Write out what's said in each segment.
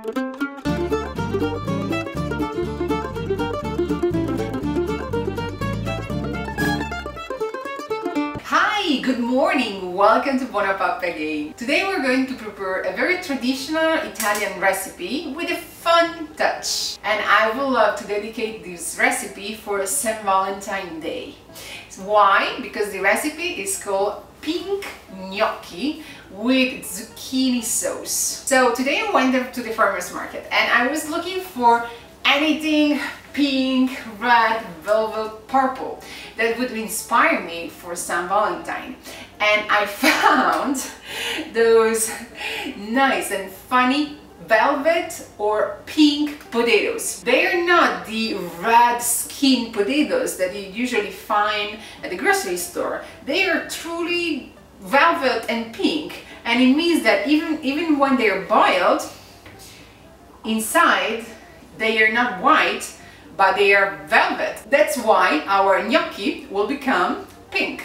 Hi, good morning! Welcome to BuonaPappa again. Today we're going to prepare a very traditional Italian recipe with a fun touch. And I would love to dedicate this recipe for San Valentine Day. Why? Because the recipe is called pink gnocchi with zucchini sauce. So today I went to the farmer's market and I was looking for anything pink, red, velvet, purple that would inspire me for San Valentine. And I found those nice and funny velvet or pink potatoes. They are not the red skin potatoes that you usually find at the grocery store. They are truly velvet and pink, and it means that even when they are boiled, inside they are not white, but they are velvet. That's why our gnocchi will become pink.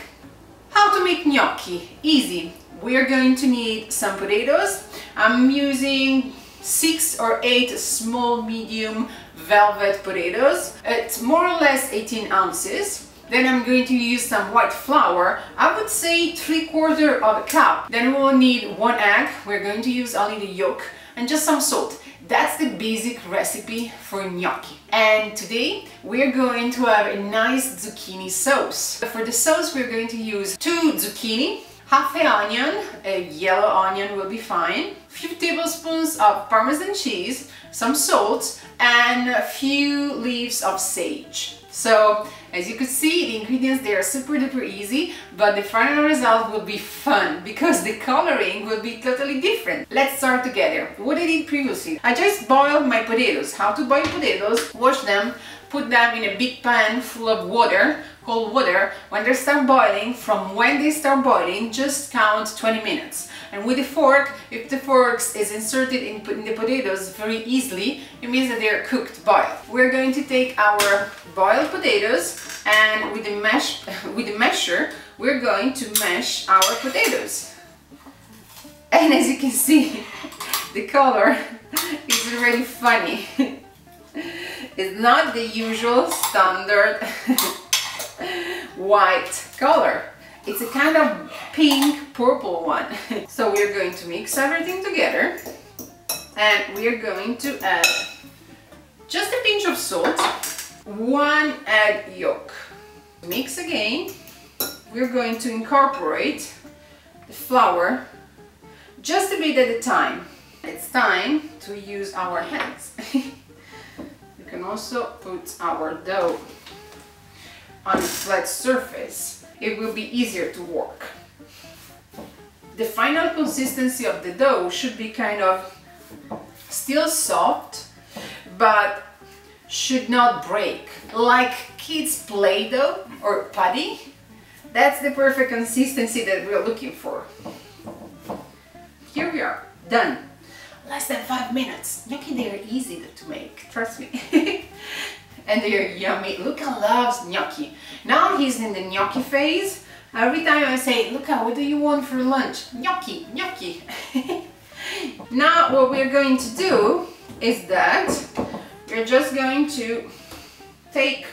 How to make gnocchi? Easy. We are going to need some potatoes. I'm using 6 or 8 small medium velvet potatoes. It's more or less 18 ounces. Then I'm going to use some white flour. I would say 3/4 of a cup. Then we'll need 1 egg. We're going to use only the yolk and just some salt. That's the basic recipe for gnocchi. And today we're going to have a nice zucchini sauce. For the sauce we're going to use 2 zucchini, half an onion, a yellow onion will be fine, a few tablespoons of Parmesan cheese, some salt, and a few leaves of sage. So as you could see, the ingredients, they are super duper easy, but the final result will be fun because the coloring will be totally different. Let's start together. What I did previously, I just boiled my potatoes. How to boil potatoes? Wash them, put them in a big pan full of water, cold water. When they start boiling, from when they start boiling, just count 20 minutes. And with the fork, if the fork is inserted in the potatoes very easily, it means that they are cooked, boiled. We're going to take our boiled potatoes and with the masher, we're going to mash our potatoes. And as you can see, the color is already funny. It's not the usual standard white color. It's a kind of pink purple one. So we're going to mix everything together and we're going to add just a pinch of salt, 1 egg yolk. Mix again. We're going to incorporate the flour just a bit at a time. It's time to use our hands. We can also put our dough on a flat surface. It will be easier to work. The final consistency of the dough should be kind of still soft, but should not break. Like kids' Play-Doh or putty. That's the perfect consistency that we're looking for. Here we are, done. Less than 5 minutes. Gnocchi, they are easy to make, trust me. And they are yummy. Luca loves gnocchi. Now he's in the gnocchi phase. Every time I say, Luca, what do you want for lunch? Gnocchi, gnocchi. Now what we're going to do is that we're just going to take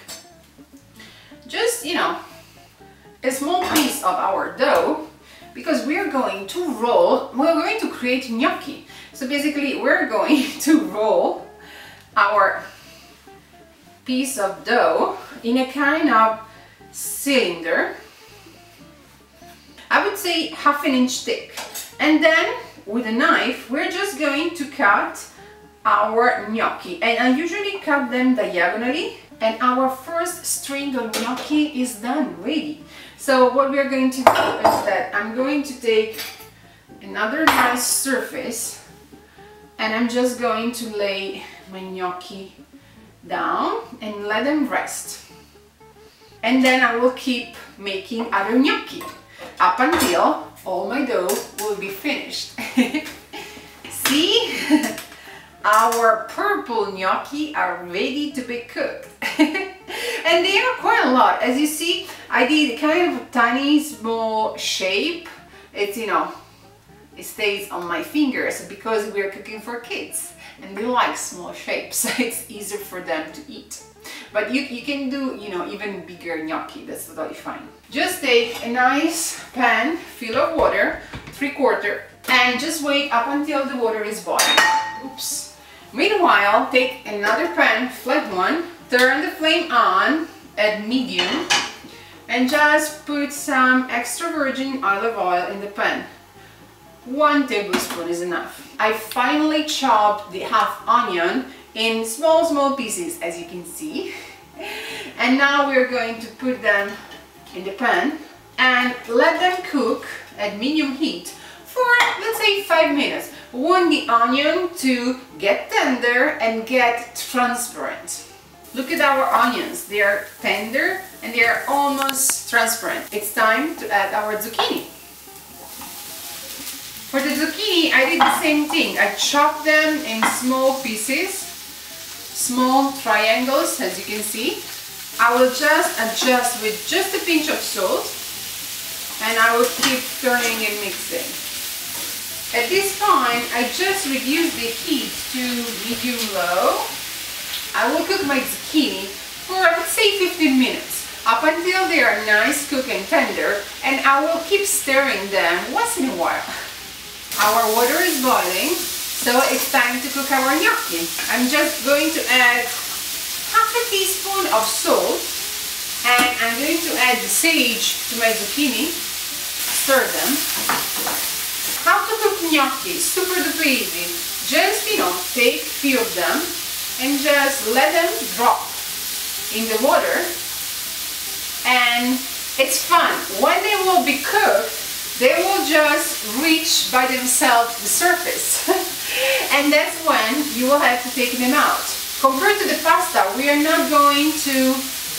just, a small piece of our dough, because we're going to create gnocchi. So basically we're going to roll our piece of dough in a kind of cylinder, I would say 1/2 inch thick, and then with a knife we're just going to cut our gnocchi, and I usually cut them diagonally, and our first string of gnocchi is done, ready. So what we're going to do is that I'm going to take another nice surface and I'm just going to lay my gnocchi down and let them rest. And then I will keep making other gnocchi up until all my dough will be finished. See? Our purple gnocchi are ready to be cooked. And they are quite a lot. As you see, I did kind of a tiny small shape. It's, it stays on my fingers because we're cooking for kids. and they like small shapes, so it's easier for them to eat. But you can do, you know, even bigger gnocchi, that's totally fine. Just take a nice pan full of water, 3/4, and just wait up until the water is boiling. Oops. Meanwhile, take another pan, flat one, turn the flame on at medium, and just put some extra virgin olive oil in the pan. 1 tablespoon is enough. I finally chopped the half onion in small pieces, as you can see. And now we're going to put them in the pan and let them cook at medium heat for, let's say, 5 minutes. We want the onion to get tender and get transparent. Look at our onions, they are tender and they are almost transparent. It's time to add our zucchini. For the zucchini, I did the same thing. I chopped them in small pieces, small triangles, as you can see. I will just adjust with just a pinch of salt, and I will keep turning and mixing. At this point, I just reduce the heat to medium-low. I will cook my zucchini for, let's say, 15 minutes, up until they are nice, cooked and tender, and I will keep stirring them once in a while. Our water is boiling, so it's time to cook our gnocchi. I'm just going to add half a teaspoon of salt, and I'm going to add the sage to my zucchini. Stir them. How to cook gnocchi? Super duper easy. Just, you know, take a few of them and just let them drop in the water, and it's fun. When they will be cooked, they will just reach by themselves the surface. And that's when you will have to take them out. Compared to the pasta, we are not going to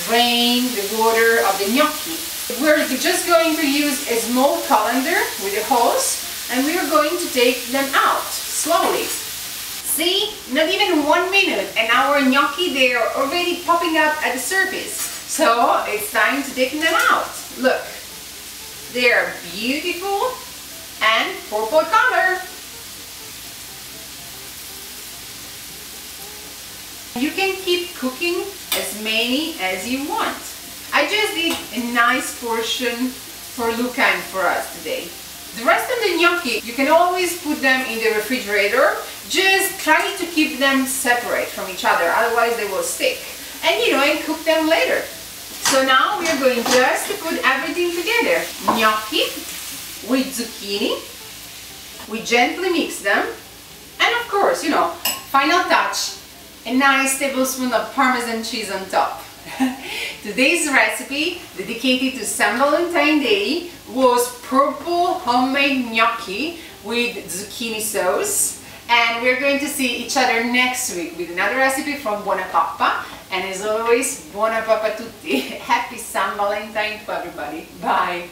drain the water of the gnocchi. We're just going to use a small colander with a hose, and we are going to take them out slowly. See, not even 1 minute, and our gnocchi, they are already popping up at the surface. So it's time to take them out. Look, they are beautiful and purple color. You can keep cooking as many as you want. I just did a nice portion for Luca and for us today. The rest of the gnocchi, you can always put them in the refrigerator. Just try to keep them separate from each other, otherwise they will stick. And you know, and cook them later. So now we are going just to put everything together. Gnocchi with zucchini. We gently mix them. And of course, you know, final touch, a nice tablespoon of Parmesan cheese on top. Today's recipe, dedicated to San Valentine Day, was purple homemade gnocchi with zucchini sauce. And we're going to see each other next week with another recipe from BuonaPappa. And as always, BuonaPappa tutti. Happy San Valentine to everybody. Bye!